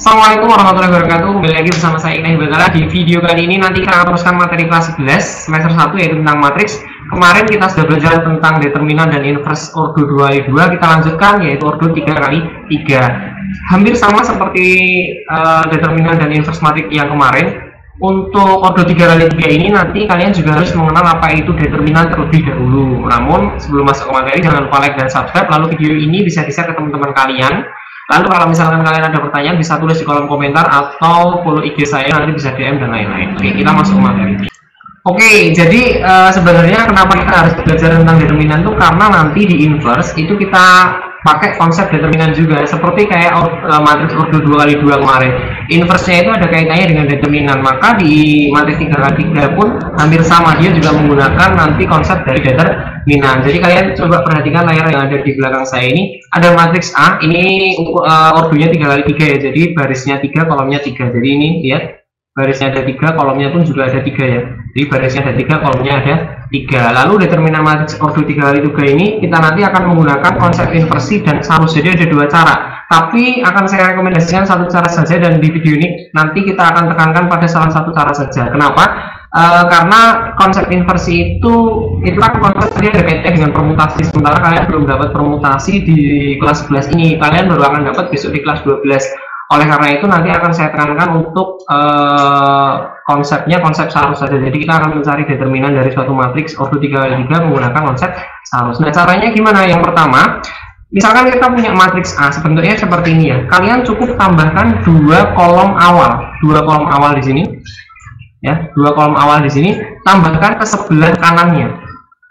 Assalamualaikum warahmatullahi wabarakatuh. Kembali lagi bersama saya Iqnah Batara. Di video kali ini nanti kita akan teruskan materi kelas 11 semester 1 yaitu tentang matriks. Kemarin kita sudah belajar tentang determinan dan inverse ordo 2 kali 2. Kita lanjutkan yaitu ordo 3 kali 3. Hampir sama seperti determinan dan inverse matriks yang kemarin. Untuk ordo 3 kali 3 ini nanti kalian juga harus mengenal apa itu determinan terlebih dahulu. Namun sebelum masuk ke materi jangan lupa like dan subscribe. Lalu video ini bisa di-share ke teman-teman kalian. Lalu kalau misalkan kalian ada pertanyaan bisa tulis di kolom komentar atau follow IG saya, nanti bisa DM dan lain-lain. Oke, kita masuk ke materi. Oke, jadi sebenarnya kenapa kita harus belajar tentang determinan itu karena nanti di inverse itu kita pakai konsep determinan juga, seperti kayak matriks ordo 2 kali 2 kemarin. Inverse-nya itu ada kaitannya dengan determinan, maka di matriks 3 kali 3 pun hampir sama, dia juga menggunakan nanti konsep dari determinan. Jadi kalian coba perhatikan layar yang ada di belakang saya ini, ada matriks A, ini ordonya 3 kali 3 ya, jadi barisnya 3, kolomnya 3. Jadi ini lihat, barisnya ada 3, kolomnya pun juga ada 3 ya. Jadi barisnya ada 3, kolomnya ada 3. Lalu determinan matriks ordo 3 kali 3 ini kita nanti akan menggunakan konsep inversi dan sarus. Jadi ada dua cara, tapi akan saya rekomendasikan satu cara saja, dan di video ini nanti kita akan tekankan pada salah satu cara saja. Kenapa? Karena konsep inversi itu kan konsep tadi ada kaitannya dengan permutasi, sementara kalian belum dapat permutasi di kelas 11 ini, kalian baru akan dapat besok di kelas 12. Oleh karena itu nanti akan saya tekankan untuk konsepnya konsep sarus saja. Jadi kita akan mencari determinan dari suatu matriks ordo 3 kali 3 menggunakan konsep sarus. Nah, caranya gimana? Yang pertama, misalkan kita punya matriks A, sebenarnya seperti ini ya. Kalian cukup tambahkan dua kolom awal di sini. Ya, dua kolom awal di sini, tambahkan ke sebelah kanannya.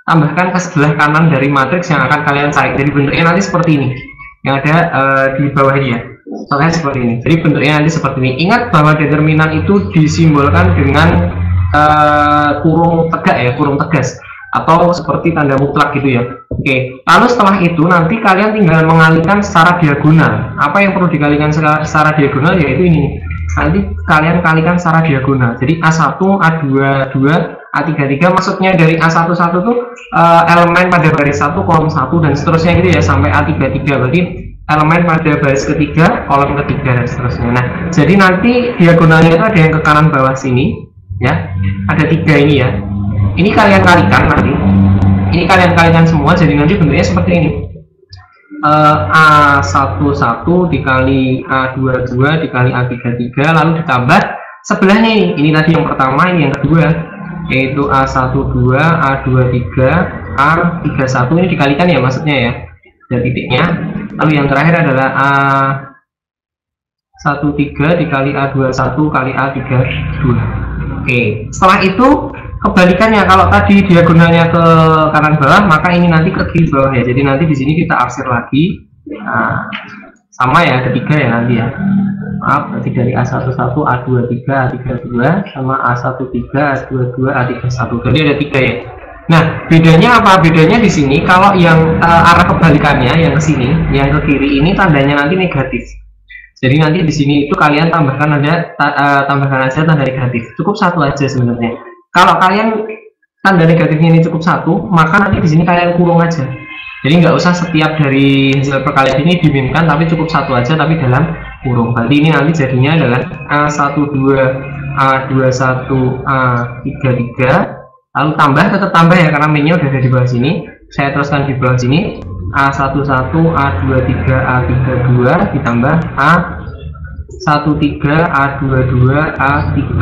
Tambahkan ke sebelah kanan dari matriks yang akan kalian cari. Jadi bentuknya nanti seperti ini. Yang ada di bawah ini ya. Contohnya seperti ini. Jadi bentuknya nanti seperti ini. Ingat bahwa determinan itu disimbolkan dengan kurung tegak ya, kurung tegas, atau seperti tanda mutlak gitu ya. Oke. Lalu setelah itu nanti kalian tinggal mengalihkan secara diagonal. Apa yang perlu dikalikan secara diagonal yaitu ini. Nanti kalian kalikan secara diagonal. Jadi A1, A2, 2, A33, maksudnya dari A11 tuh elemen pada baris 1, kolom 1 dan seterusnya gitu ya, sampai A33. Berarti elemen pada baris ketiga, kolom ketiga dan seterusnya. Nah, jadi nanti diagonalnya itu ada yang ke kanan bawah sini ya. Ada 3 ini ya. Ini kalian kalikan nanti. Ini kalian kalikan semua, jadi nanti bentuknya seperti ini. A11 dikali A22 dikali A33, lalu ditambah sebelahnya ini. Ini tadi yang pertama, ini yang kedua, yaitu A12, A23, A31. Ini dikalikan ya maksudnya ya, ada titiknya. Lalu yang terakhir adalah A13 dikali A21 kali A32. Oke, setelah itu kebalikannya, kalau tadi diagonalnya ke kanan bawah, maka ini nanti ke kiri bawah ya. Jadi nanti di sini kita arsir lagi. Nah, sama ya, ada 3 ya nanti ya. Maaf, berarti dari A11, A23, A32 sama A13, A22, A31. Jadi ada 3 ya. Nah, bedanya apa? Bedanya di sini kalau yang arah kebalikannya, yang ke sini, yang ke kiri ini tandanya nanti negatif. Jadi nanti di sini itu kalian tambahkan aja tanda negatif. Cukup satu aja sebenarnya. Kalau kalian tanda negatifnya ini cukup 1, maka nanti di sini kalian kurung aja. Jadi nggak usah setiap dari hasil perkalian ini diminkan, tapi cukup 1 aja tapi dalam kurung. Berarti ini nanti jadinya adalah A12, A21, A33. Lalu tetap tambah ya, karena minnya udah ada di bawah sini. Saya teruskan di bawah sini. A11, A23, A32 ditambah A13, A22, A31.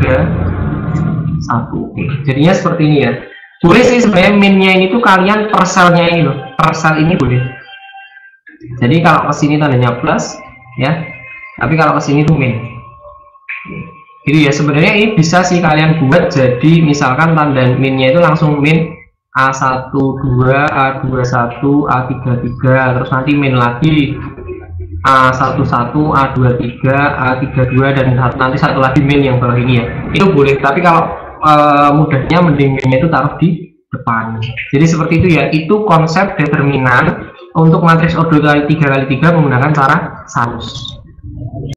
Oke, jadinya seperti ini ya. Boleh sih sebenarnya minnya ini tuh kalian per selnya ini loh, per sel ini boleh. Jadi kalau ke sini tandanya plus ya, tapi kalau ke sini tuh min. Jadi ya sebenarnya ini bisa sih kalian buat, jadi misalkan tanda minnya itu langsung min A12, A21, A33, terus nanti min lagi A11, A23, A32 dan nanti satu lagi min yang bawah ini ya. Itu boleh, tapi kalau mudahnya mending minnya itu taruh di depan. Jadi seperti itu ya. Itu konsep determinan untuk matriks ordo 3 kali 3 menggunakan cara sarus.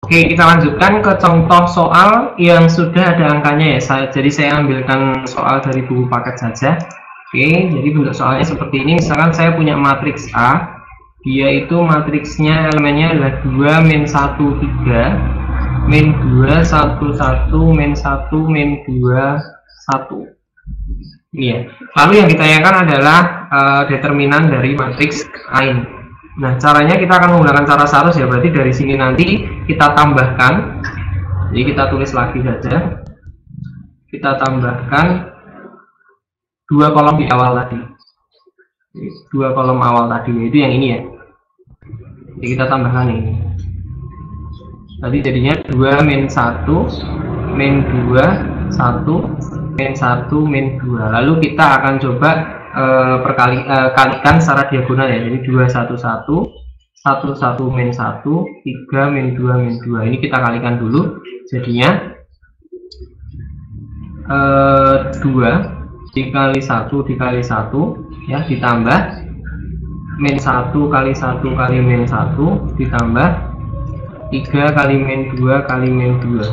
Oke, kita lanjutkan ke contoh soal yang sudah ada angkanya ya. Jadi saya ambilkan soal dari buku paket saja. Oke, jadi bentuk soalnya seperti ini. Misalkan saya punya matriks A, dia itu matriksnya elemennya adalah 2, min 1, 3. min 2 1 1 min 1 min 2 1. Ini ya. Lalu yang ditanyakan adalah determinan dari matriks A ini. Nah, caranya kita akan menggunakan cara sarus ya. Berarti dari sini nanti kita tambahkan. Jadi kita tulis lagi saja. Kita tambahkan 2 kolom di awal tadi. 2 kolom awal tadi, yaitu yang ini ya. Jadi kita tambahkan ini. Tadi jadinya 2 min 1 min 2 1 min 1 min 2. Lalu kita akan coba kalikan secara diagonal ya. Jadi 2 1 1 1 1 min 1 3 min 2 min 2. Ini kita kalikan dulu. Jadinya 2 dikali 1 dikali 1 ya, ditambah min 1 kali 1 kali min 1 ditambah 3 kali min 2 kali min 2.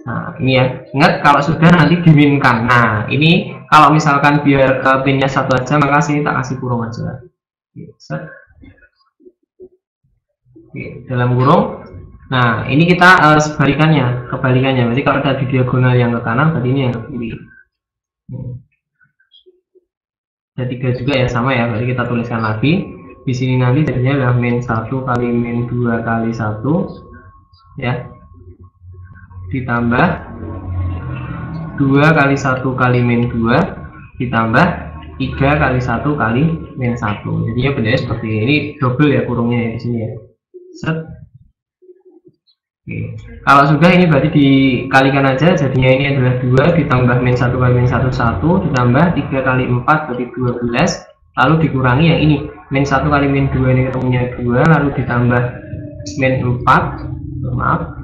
Nah, ini ya, ingat kalau sudah nanti diminkan. Nah, ini kalau misalkan biar minnya satu aja, maka sini tak kasih kurung aja. Oke, dalam kurung. Nah, ini kita kebalikannya. Berarti kalau ada di diagonal yang ke kanan, berarti ini yang ke kiri. Ada 3 juga ya, sama ya. Berarti kita tuliskan lagi. Di sini nanti jadinya adalah min 1 kali min 2 kali 1 ya, ditambah 2 kali 1 kali min 2 ditambah 3 kali 1 kali min 1. Jadinya bentuknya seperti ini. Ini double ya kurungnya ya di sini ya. Set. Oke. Kalau sudah ini berarti dikalikan aja, jadinya ini adalah 2 ditambah min 1 kali min 1 1 ditambah 3 kali 4 berarti 12, lalu dikurangi yang ini min 1 kali min 2 ini ketemunya 2, lalu ditambah min 4 maaf,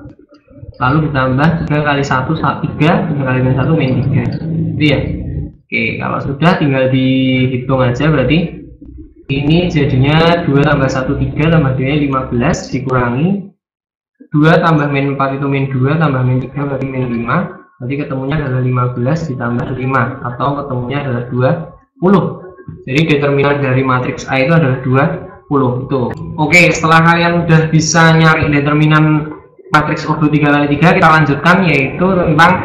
lalu ditambah 3 kali 1 3 kali min 1 min 3 itu ya. Oke, kalau sudah tinggal dihitung aja, berarti ini jadinya 2 tambah 1 3 tambah 2 15 dikurangi 2 tambah min 4 itu min 2 tambah min 3 berarti min 5, berarti ketemunya adalah 15 ditambah 5 atau ketemunya adalah 20. Jadi determinan dari matriks A itu adalah 20 itu. Oke, setelah kalian udah bisa nyari determinan matriks ordo 3x3, kita lanjutkan yaitu tentang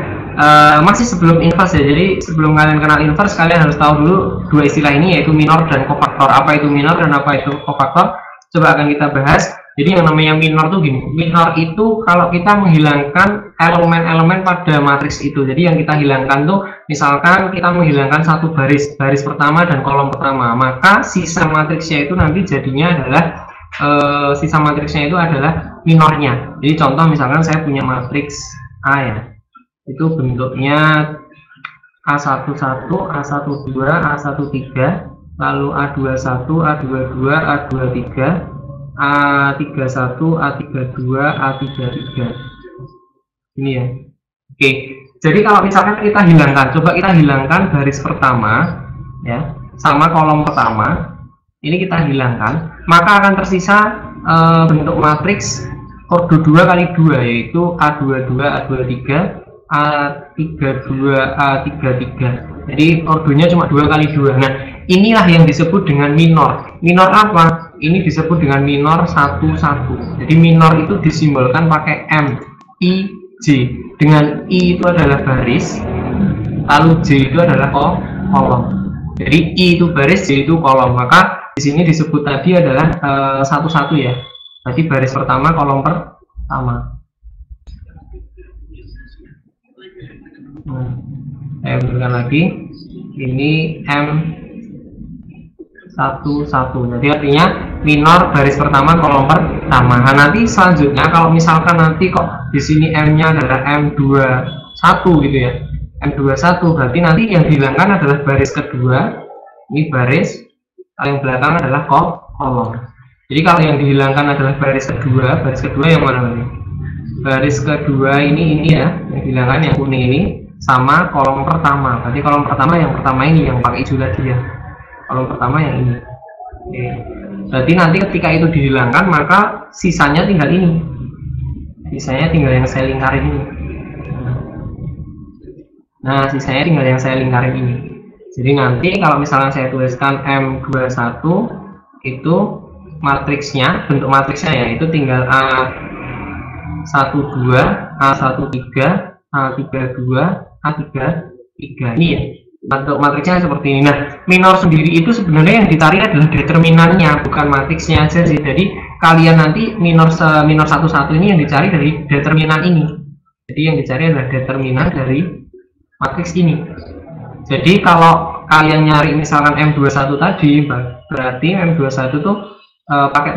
masih sebelum inverse ya. Jadi sebelum kalian kenal inverse, kalian harus tahu dulu dua istilah ini, yaitu minor dan kofaktor. Apa itu minor dan apa itu kofaktor? Coba akan kita bahas. Jadi yang namanya minor tuh gini, minor itu kalau kita menghilangkan elemen-elemen pada matriks itu. Jadi yang kita hilangkan tuh, misalkan kita menghilangkan satu baris pertama dan kolom pertama, maka sisa matriksnya itu nanti jadinya adalah sisa matriksnya itu adalah minornya. Jadi contoh misalkan saya punya matriks A ya, itu bentuknya A11, A12, A13, lalu A21, A22, A23, A31, A32, A33. Ini ya. Oke. Jadi kalau misalkan kita hilangkan, coba kita hilangkan baris pertama ya, sama kolom pertama. Ini kita hilangkan, maka akan tersisa bentuk matriks ordo 2 kali 2, yaitu A22, A23, A32, A33. Jadi ordonya cuma 2 kali 2. Nah, inilah yang disebut dengan minor. Minor apa? Ini disebut dengan minor 11. Jadi minor itu disimbolkan pakai M, I, J. Dengan I itu adalah baris, lalu J itu adalah kolom. Jadi I itu baris, J itu kolom. Maka di sini disebut tadi adalah 11 ya. Berarti baris pertama, kolom pertama. Nah, saya berikan lagi. Ini M11. Jadi artinya minor baris pertama, kolom pertama. Nah, nanti selanjutnya kalau misalkan nanti kok di sini M-nya adalah M21 gitu ya. M21 berarti nanti yang dihilangkan adalah baris kedua. Ini baris, yang belakang adalah kolom. Jadi kalau yang dihilangkan adalah baris kedua yang mana lagi? Baris kedua ini ya, yang dihilangkan yang kuning ini sama kolom pertama. Berarti kolom pertama yang pertama ini yang pakai hijau tadi ya. Kolom pertama yang ini. Oke. Berarti nanti ketika itu dihilangkan, maka sisanya tinggal ini. Sisanya tinggal yang saya lingkarin ini. Nah, sisanya tinggal yang saya lingkarin ini. Jadi nanti kalau misalnya saya tuliskan M21 itu matriksnya, bentuk matriksnya ya itu tinggal A12, A13, A32, A33. Ini ya. Bentuk matriksnya seperti ini. Nah, minor sendiri itu sebenarnya yang ditarik adalah determinannya, bukan matriksnya aja sih. Jadi kalian nanti minor 11 ini yang dicari dari determinan ini. Jadi yang dicari adalah determinan dari matriks ini. Jadi kalau kalian nyari misalkan M21 tadi, berarti M21 tuh pakai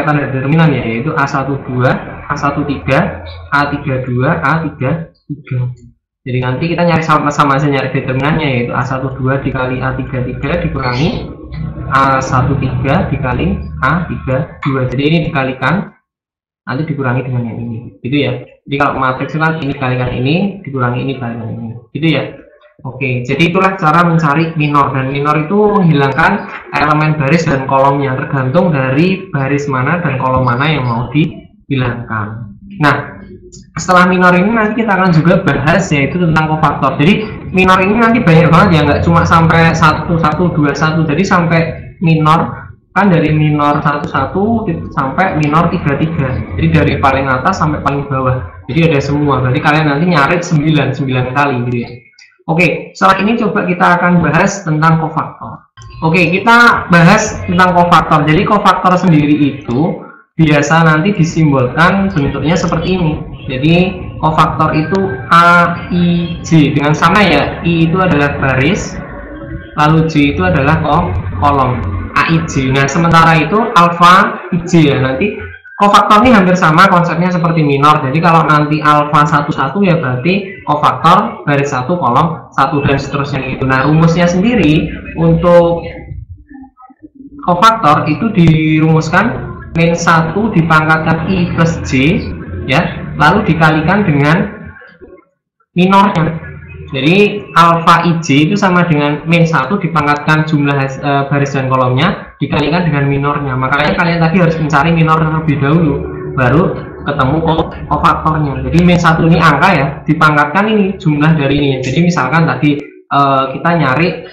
tanda determinan ya, yaitu A12, A13, A32, A33. Jadi nanti kita nyari sama-sama aja nyari determinannya, yaitu A12 dikali A33 dikurangi A13 dikali A32. Jadi ini dikalikan, nanti dikurangi dengan yang ini, gitu ya. Jadi kalau matriks kan ini kalikan ini dikurangi ini kalikan ini, gitu ya. Oke, jadi itulah cara mencari minor, dan minor itu menghilangkan elemen baris dan kolomnya, tergantung dari baris mana dan kolom mana yang mau dihilangkan. Nah, setelah minor ini nanti kita akan juga bahas yaitu tentang kofaktor. Jadi minor ini nanti banyak banget ya, nggak cuma sampai 1, 1, 2, 1. Jadi sampai minor kan dari minor 1, 1 sampai minor 3, 3. Jadi dari paling atas sampai paling bawah. Jadi ada semua. Berarti kalian nanti nyari 9 kali gitu ya. Oke, setelah ini coba kita akan bahas tentang kofaktor. Oke, kita bahas tentang kofaktor. Jadi kofaktor sendiri itu biasa nanti disimbolkan bentuknya seperti ini. Jadi kofaktor itu A, I, J dengan sama ya. I itu adalah baris, lalu J itu adalah kolom. A, I, J. Nah, sementara itu alfa, I, J ya. Nanti kofaktor ini hampir sama konsepnya seperti minor. Jadi kalau nanti alfa 11 ya berarti kofaktor baris 1 kolom 1 dan seterusnya gitu. Nah, rumusnya sendiri untuk kofaktor itu dirumuskan min 1 dipangkatkan I plus J ya, lalu dikalikan dengan minornya. Jadi alfa IJ itu sama dengan min 1 dipangkatkan jumlah baris dan kolomnya dikalikan dengan minornya. Makanya kalian tadi harus mencari minor terlebih dahulu, baru ketemu kofaktornya. Jadi min 1 ini angka ya, dipangkatkan ini jumlah dari ini. Jadi misalkan tadi kita nyari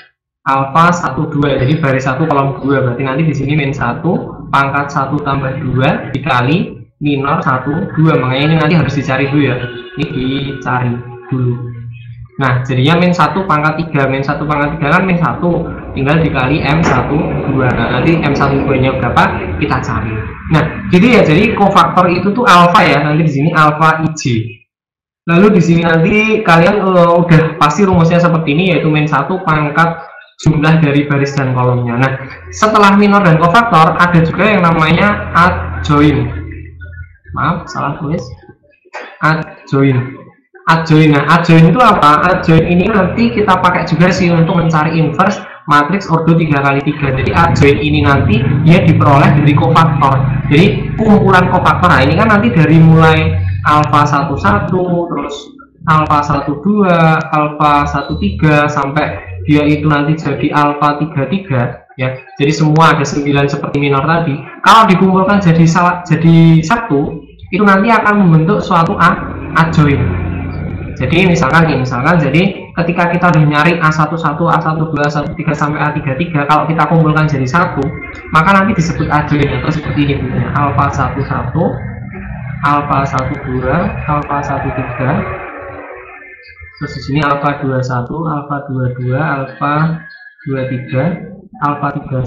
alfa 12, jadi baris 1 kolom 2, berarti nanti di sini min 1 pangkat 1 tambah 2 dikali minor 1, 2. Makanya ini nanti harus dicari dulu ya, ini dicari dulu. Nah, jadinya min 1 pangkat 3, min 1 pangkat 3 kan min 1, tinggal dikali M12. Nah, nanti M12 nya berapa kita cari. Nah, gitu ya. Jadi kofaktor itu tuh alfa ya, nanti di sini alfa IJ. Lalu di sini nanti kalian udah pasti rumusnya seperti ini, yaitu min 1 pangkat jumlah dari baris dan kolomnya. Nah, setelah minor dan kofaktor ada juga yang namanya adjoin. Maaf, salah tulis. Adjoin. Adjoin. Nah, adjoin itu apa? Adjoin ini nanti kita pakai juga sih untuk mencari inverse matriks ordo 3x3. Jadi adjoin ini nanti dia diperoleh dari kofaktor. Jadi kumpulan kofaktor. Nah, ini kan nanti dari mulai alfa 11 terus alfa 12, alfa 13 sampai dia itu nanti jadi alfa 33 ya. Jadi semua ada 9 seperti minor tadi. Kalau dikumpulkan jadi satu, itu nanti akan membentuk suatu adjoin. Jadi misalkan jadi ketika kita udah nyari A11, A12, A13 sampai A33, kalau kita kumpulkan jadi satu, maka nanti disebut adjoin atau seperti ini bentuknya. Alfa 11, alfa 12, alfa 13. Terus di sini alfa 21, alfa 22, alfa 23, alfa 31,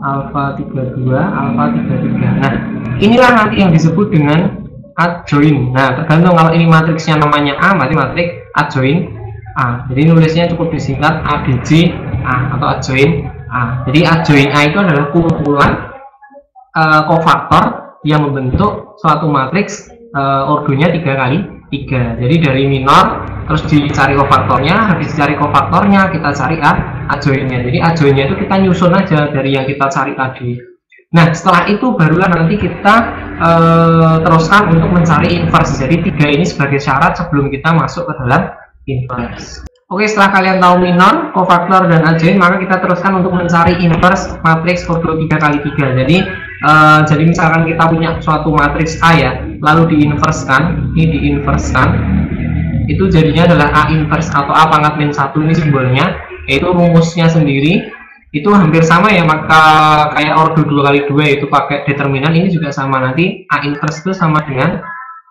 alfa 32, alfa 33. Nah, inilah nanti yang disebut dengan adjoin. Nah, tergantung kalau ini matriksnya namanya A, berarti matrik adjoin A. Jadi nulisnya cukup disingkat ADJ A atau adjoin A. Jadi adjoin A itu adalah kumpulan kofaktor yang membentuk suatu matriks ordonya 3x3. Jadi dari minor terus dicari kofaktornya, habis dicari kofaktornya kita cari adjoinnya. Jadi adjoinnya itu kita nyusun aja dari yang kita cari tadi. Nah, setelah itu barulah nanti kita teruskan untuk mencari inverse. Jadi 3 ini sebagai syarat sebelum kita masuk ke dalam inverse. Oke, setelah kalian tahu minor, kofaktor, dan adjoin, maka kita teruskan untuk mencari inverse matriks ordo 3x3. Jadi misalkan kita punya suatu matriks A ya, lalu diinverskan, ini diinverskan, itu jadinya adalah A inverse atau A pangkat min 1 ini simbolnya, yaitu rumusnya sendiri itu hampir sama ya, maka kayak ordo 2x2 itu pakai determinan, ini juga sama. Nanti A inverse itu sama dengan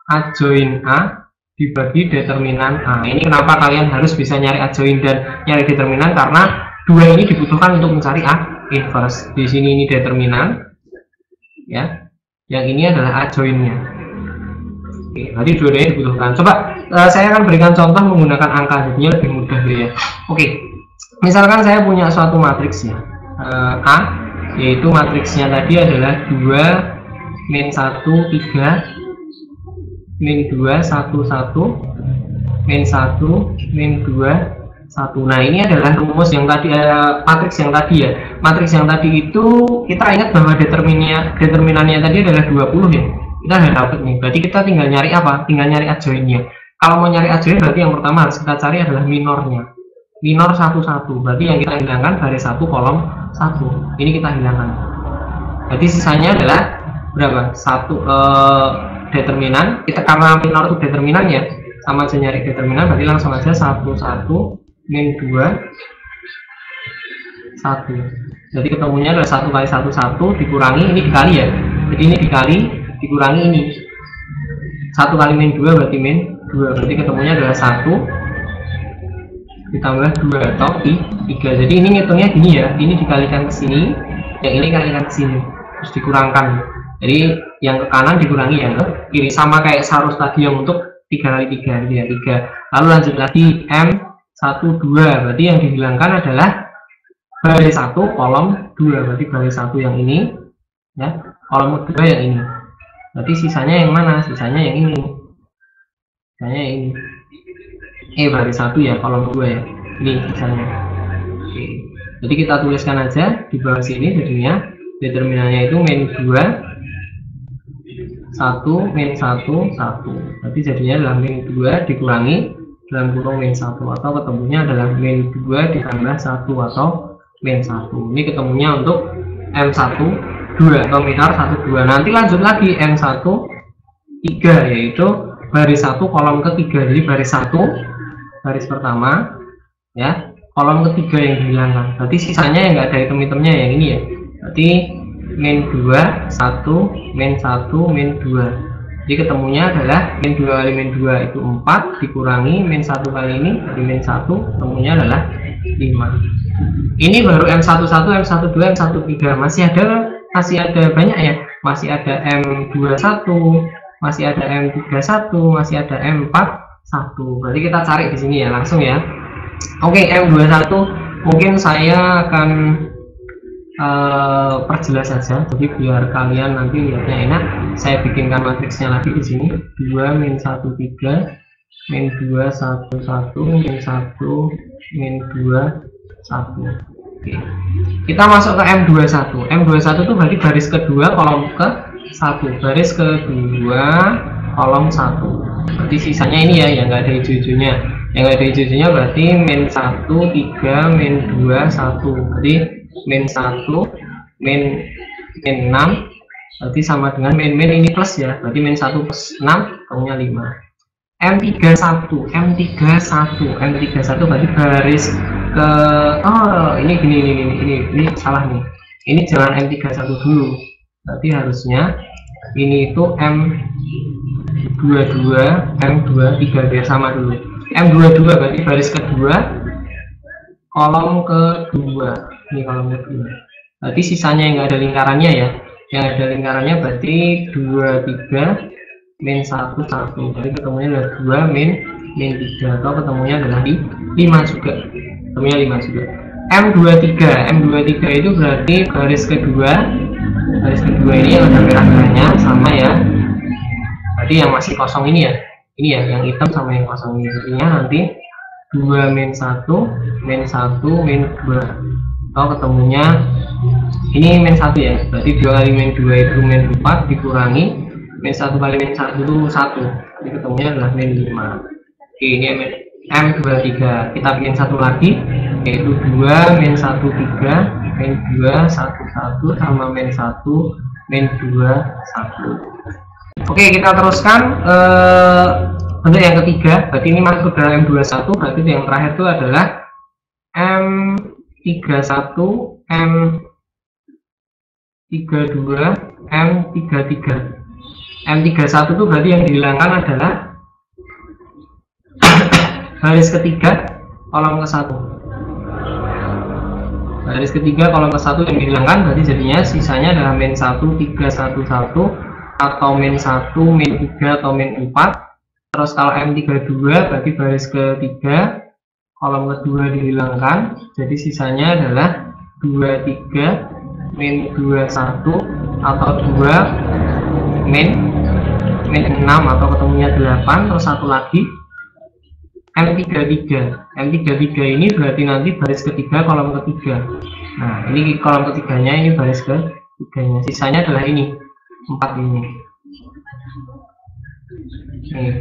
adjoin A dibagi determinan A. Ini kenapa kalian harus bisa nyari adjoin dan nyari determinan, karena dua ini dibutuhkan untuk mencari A inverse. Di sini ini determinan, ya. Yang ini adalah adjoinnya. Oke, berarti dua-duanya dibutuhkan. Coba saya akan berikan contoh menggunakan angka, jadinya lebih mudah ya. Oke, misalkan saya punya suatu matriks ya, A, yaitu matriksnya tadi adalah 2 min 1 3 min 2 1 1 min 1 min 2 1. Nah, ini adalah rumus yang tadi, matriks yang tadi ya. Matriks yang tadi itu kita ingat bahwa determinannya tadi adalah 20 ya. Kita sudah dapat nih. Berarti kita tinggal nyari apa? Tinggal nyari adjoinnya. Kalau mau nyari adjoin berarti yang pertama harus kita cari adalah minornya. Minor 1 1. Berarti yang kita hilangkan baris 1 kolom 1. Ini kita hilangkan. Berarti sisanya adalah berapa? 1 determinan. Kita karena minor itu determinan ya, sama aja nyari determinan, berarti langsung aja 1 1 min 2 1. Jadi ketemunya adalah 1 kali 1 1 dikurangi ini dikali ya. Jadi ini dikali dikurangi ini. 1 kali min 2 berarti min 2. Berarti ketemunya adalah 1 ditambah 2 atau 3. Jadi ini ngitungnya gini ya. Ini dikalikan ke sini, yang ini kalikan ke sini. Terus dikurangkan. Jadi yang ke kanan dikurangi yang ke kiri, sama kayak sarus tadi yang untuk 3 kali 3 gitu ya, 3. Lalu lanjut lagi M 1 2. Berarti yang dihilangkan adalah baris 1 kolom 2. Berarti baris 1 yang ini ya, kolom 2 yang ini. Berarti sisanya yang mana? Sisanya yang ini. Sisanya yang ini. Baris 1 ya, kolom 2 ya. Ini sisanya. Oke. Jadi kita tuliskan aja di bawah sini, jadinya determinannya itu min 2 1 min 1 1. Berarti jadinya adalah min 2 dikurangi dalam kurung min 1, atau ketemunya adalah min 2 ditambah 1 atau min 1. Ini ketemunya untuk M1 2 atau minor 1 2. Nanti lanjut lagi M1 3, yaitu baris 1 kolom ketiga. Jadi baris 1 baris pertama ya, kolom ketiga yang dihilangkan. Berarti sisanya yang enggak ada item-itemnya yang ini ya. Berarti min 2 1 min 1 min 2. Jadi ketemunya adalah min 2 kali min 2 itu 4 dikurangi min 1 kali ini dari min 1, ketemunya adalah 5. Ini baru M11 M12 M13. Masih ada banyak ya. Masih ada M21, masih ada M31, masih ada M41. Berarti kita cari di sini ya, langsung ya. Oke, M21 mungkin saya akan perjelas saja, jadi biar kalian nanti lihatnya enak. Saya bikinkan matriksnya lagi di sini. 2 min 1 3 min 2 1 1 min 1 min 2 1. Oke. Kita masuk ke M21. M21 itu berarti baris kedua kolom ke 1, baris kedua kolom 1. Berarti sisanya ini ya, yang nggak ada hijau-hijaunya. Yang nggak ada hijau-hijaunya berarti min 1 3 min 2 1. Berarti min 1 min 6 berarti sama dengan min ini plus ya, berarti min 1 plus 6 ketemunya 5. M31 berarti baris ke ini gini, ini salah nih, ini jangan M31 dulu, berarti harusnya ini itu M22 M23 biar sama dulu. M22 berarti baris kedua kolom kedua. Ini kolom kedua. Berarti sisanya yang nggak ada lingkarannya ya. Yang ada lingkarannya berarti 2 3 min 1 1. Jadi ketemunya adalah 2 min 3, atau ketemunya adalah 5 juga. Ketemunya 5 juga. M23 itu berarti baris kedua ini yang ada merah-merahnya sama ya. Berarti yang masih kosong ini ya. Ini ya, yang hitam sama yang kosong ini. Artinya nanti 2 min 1 min 1 min 2, atau ketemunya ini min 1 ya, berarti 2 kali min 2 itu min 4 dikurangi min 1 kali min 1 itu 1, jadi ketemunya adalah min 5. Oke, ini M23. Kita bikin satu lagi, yaitu 2 min 1 3 min 2 1 1 sama min 1 min 2 1. Oke, kita teruskan bentuk yang ketiga. Berarti ini masuk dalam M21. Berarti yang terakhir itu adalah M31 M32 M33. M31 itu berarti yang dihilangkan adalah baris ketiga kolom ke-1. Baris ketiga kolom ke-1 yang dihilangkan, berarti jadinya sisanya adalah min 1 311 atau min 1 min 3 atau min 4. Terus kalau M32 berarti baris ketiga kolom kedua dihilangkan, jadi sisanya adalah 23 min 21 atau 2 min 6 atau ketemunya 8. Terus satu lagi M33. M33 ini berarti nanti baris ketiga kolom ketiga. Nah, ini kolom ketiganya, ini baris ketiganya. Sisanya adalah ini 4 ini. Nih,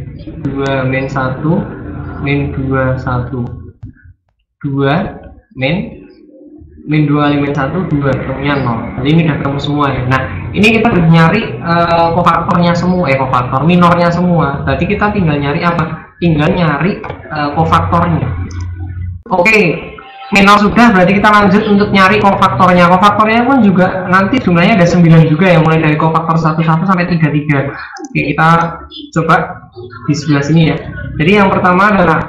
2 min 1 min 21 2 min 2 kali min 1 2, ketemunya 0. Jadi ini udah ketemu semua ya. Nah, ini kita udah nyari kofaktornya semua, kofaktor minornya semua. Berarti kita tinggal nyari apa? Tinggal nyari kofaktornya. Oke, minor sudah, berarti kita lanjut untuk nyari kofaktornya. Kofaktornya pun juga nanti jumlahnya ada 9 juga ya, mulai dari kofaktor 11 sampai 33. Oke, kita coba di sebelah sini ya. Jadi yang pertama adalah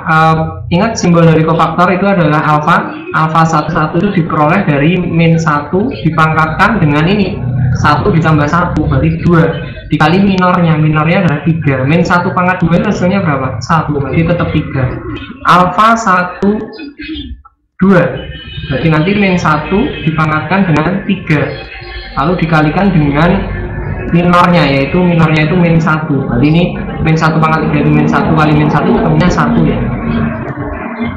ingat simbol dari kofaktor itu adalah alfa. Alfa 11 itu diperoleh dari min 1 dipangkatkan dengan ini 1 ditambah 1 berarti 2 dikali minornya adalah 3. Min 1 pangkat 2 itu hasilnya berapa? 1, berarti tetap 3. Alfa 1 2 berarti nanti min 1 dipangkatkan dengan 3 lalu dikalikan dengan minornya, yaitu minornya itu min 1. Berarti ini min 1 pangkat 3 itu min 1 kali min 1 ketemunya 1 ya.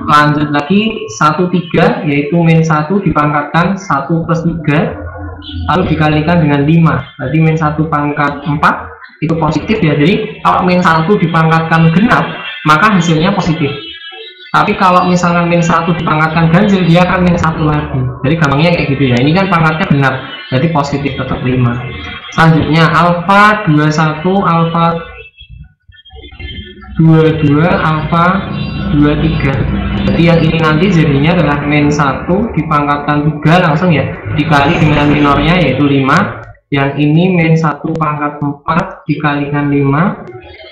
Lanjut lagi 1 3 yaitu min 1 dipangkatkan 1 plus 3 lalu dikalikan dengan 5, berarti min 1 pangkat 4 itu positif ya. Jadi kalau min 1 dipangkatkan genap maka hasilnya positif, tapi kalau misalnya min 1 dipangkatkan ganjil dia akan min 1 lagi. Jadi gampangnya kayak gitu ya. Ini kan pangkatnya genap, jadi positif tetap 5. Selanjutnya alfa 21 alfa 22 alfa 23, jadi yang ini nanti jadinya adalah min 1 dipangkatkan 3 langsung ya, dikali dengan minornya yaitu 5. Yang ini min 1 pangkat 4 dikalikan 5,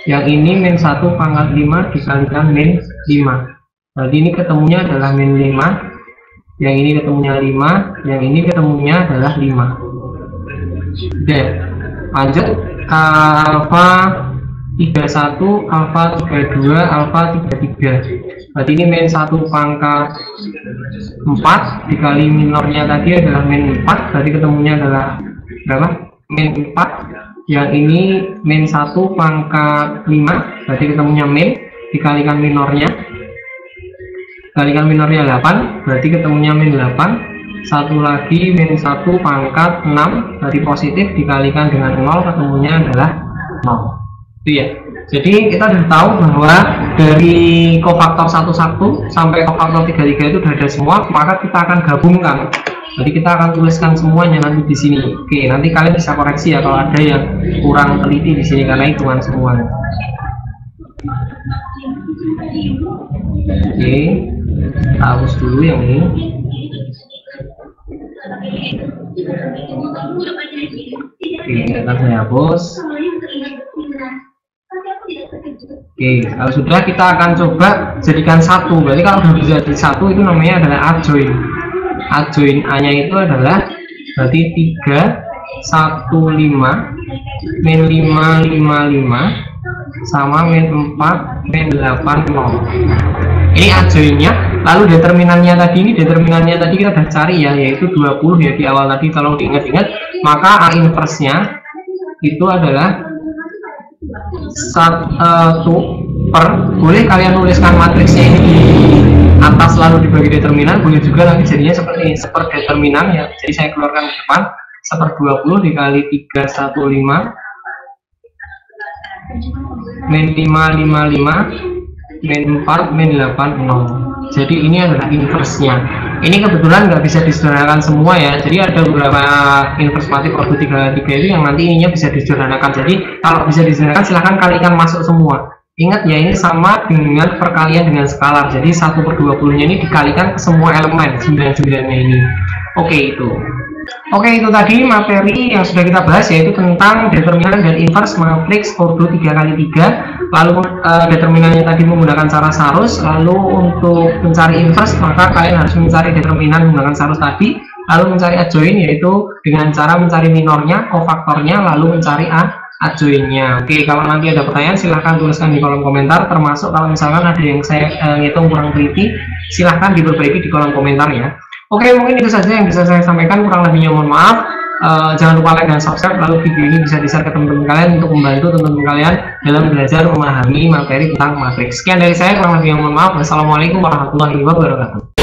yang ini min 1 pangkat 5 dikalikan min 5. Jadi ini ketemunya adalah min 5, yang ini ketemunya 5, yang ini ketemunya adalah 5. Oke, lanjut alfa 31 alfa 32 alfa 33, berarti ini min 1 pangkat 4 dikali minornya tadi adalah min 4, berarti ketemunya adalah berapa? Min 4. Yang ini min 1 pangkat 5, berarti ketemunya min dikalikan minornya 8, berarti ketemunya min 8. Satu lagi min 1 pangkat 6, berarti positif dikalikan dengan 0 ketemunya adalah 0. Itu ya. Jadi kita sudah tahu bahwa dari kofaktor 11 sampai kofaktor 33 itu sudah ada semua, maka kita akan gabungkan. Jadi kita akan tuliskan semuanya nanti di sini. Oke, nanti kalian bisa koreksi ya kalau ada yang kurang teliti di sini karena hitungan semua. Oke, kita hapus dulu yang ini. Oke, akan saya hapus. Oke, kalau sudah kita akan coba jadikan satu. Berarti kalau sudah bisa jadi satu itu namanya adalah adjoin. Adjoin A nya itu adalah berarti 3 1 5 min 5 5 5 sama min 4 min 8 0. Ini adjoinnya. Lalu determinannya tadi kita sudah cari ya, yaitu 20 ya di awal tadi, tolong diingat-ingat. Maka A inverse-nya itu adalah 1 per, boleh kalian tuliskan matriksnya ini di atas lalu dibagi determinan, boleh juga nanti jadinya seperti ini, seper determinan ya. Jadi saya keluarkan ke depan, seper 20 dikali 3 1 5 min 5 5 5 min 4 min 8 0. Jadi ini adalah inverse-nya. Ini kebetulan nggak bisa disederhanakan semua ya. Jadi ada beberapa inverse matrix ordo 33 itu yang nanti ininya bisa disederhanakan. Jadi kalau bisa disederhanakan silahkan kalikan masuk semua. Ingat ya, ini sama dengan perkalian dengan skalar. Jadi 1/20 nya ini dikalikan ke semua elemen 99 nya ini. Oke itu. Oke, itu tadi materi yang sudah kita bahas, yaitu tentang determinan dan inverse matriks ordo 3x3. Lalu determinannya tadi menggunakan cara sarus. Lalu untuk mencari inverse maka kalian harus mencari determinan menggunakan sarus tadi. Lalu mencari adjoin yaitu dengan cara mencari minornya, kofaktornya, lalu mencari adjoinnya. Oke, kalau nanti ada pertanyaan silahkan tuliskan di kolom komentar, termasuk kalau misalkan ada yang saya ngitung kurang teliti, silahkan diperbaiki di kolom komentar ya. Oke, mungkin itu saja yang bisa saya sampaikan, kurang lebihnya mohon maaf. Jangan lupa like dan subscribe, lalu video ini bisa di-share ke teman-teman kalian untuk membantu teman-teman kalian dalam belajar memahami materi tentang matriks. Sekian dari saya, kurang lebihnya mohon maaf. Wassalamualaikum warahmatullahi wabarakatuh.